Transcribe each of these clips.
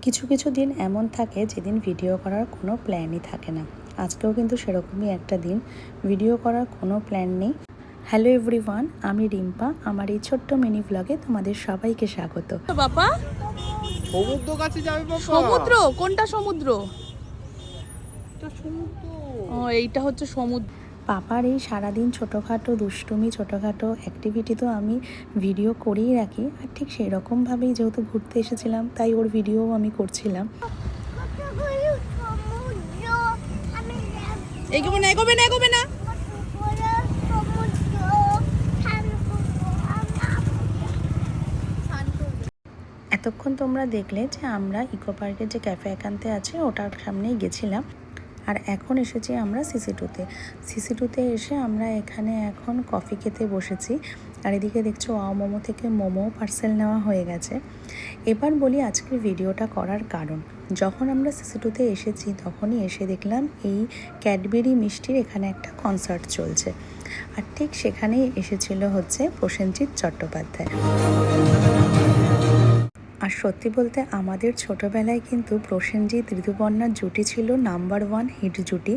কিছু কিছু দিন এমন থাকে যেদিন ভিডিও করার কোনো প্ল্যানই থাকে না। আজকেও কিন্তু সেরকমই একটা দিন, ভিডিও করার কোনো প্ল্যান নেই। হ্যালো এভরিওয়ান, আমি রিম্পা। আমার এই ছোট্ট মিনি ব্লগে তোমাদের সবাইকে স্বাগত। বাবা সমুদ্র কাছে যাবে বাবা। সমুদ্র কোনটা সমুদ্র? এটা সমুদ্র। ও এইটা হচ্ছে সমুদ্র। পাপার এই সারাদিন ছোটোখাটো দুষ্টুমি, ছোটোখাটো অ্যাক্টিভিটি তো আমি ভিডিও করেই রাখি। আর ঠিক সেই রকমভাবেই যেহেতু ঘুরতে এসেছিলাম, তাই ওর ভিডিওও আমি করছিলাম। এগোবে না এগোবে না এগোবে না। এতক্ষণ তোমরা দেখলে যে আমরা ইকো পার্কের যে ক্যাফে একান্তে আছে ওটার সামনেই গেছিলাম। আর এখন এসেছি আমরা সিসি2-তে। সিসি2-তে এসে আমরা এখানে এখন কফি খেতে বসেছি। আর এদিকে দেখছো মোমো থেকে মোমো পার্সেল নেওয়া হয়ে গেছে। এবার বলি আজকের ভিডিওটা করার কারণ। যখন আমরা সিসি2-তে এসেছি তখনই এসে দেখলাম এই ক্যাডবেরি মিষ্টির এখানে একটা কনসার্ট চলছে। আর ঠিক সেখানেই এসেছিল হচ্ছে প্রসেনজিৎ চট্টোপাধ্যায়। আর সত্যি বলতে আমাদের ছোটোবেলায় কিন্তু প্রসেনজিৎ ঋতুপর্ণার জুটি ছিল নাম্বার 1 হিট জুটি।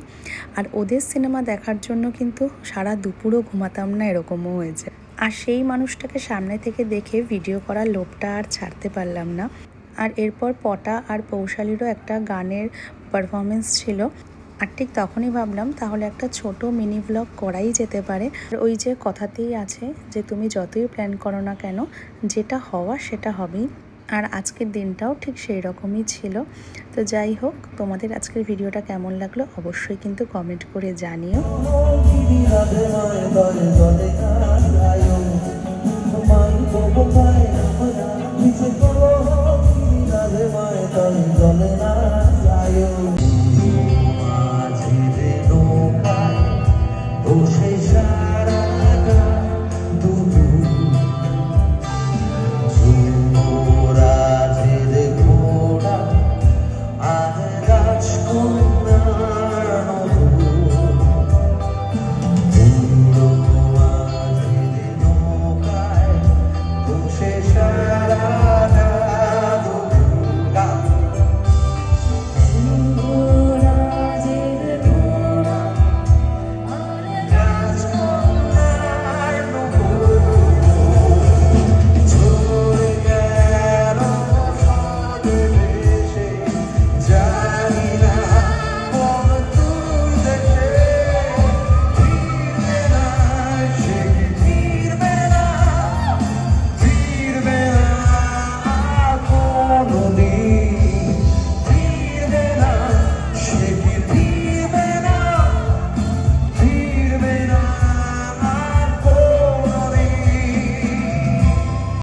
আর ওদের সিনেমা দেখার জন্য কিন্তু সারা দুপুরও ঘুমাতাম না, এরকমও হয়েছে। আর সেই মানুষটাকে সামনে থেকে দেখে ভিডিও করার লোভটা আর ছাড়তে পারলাম না। আর এরপর পটা আর পৌশালীরও একটা গানের পারফরমেন্স ছিল। আর ঠিক তখনই ভাবলাম তাহলে একটা ছোট মিনি ব্লগ করাই যেতে পারে। ওই যে কথাতেই আছে যে তুমি যতই প্ল্যান করো না কেন, যেটা হওয়া সেটা হবেই। আর আজকের দিনটাও ঠিক সেই রকমই ছিল। তো যাই হোক, তোমাদের আজকের ভিডিওটা কেমন লাগলো অবশ্যই কিন্তু কমেন্ট করে জানিও।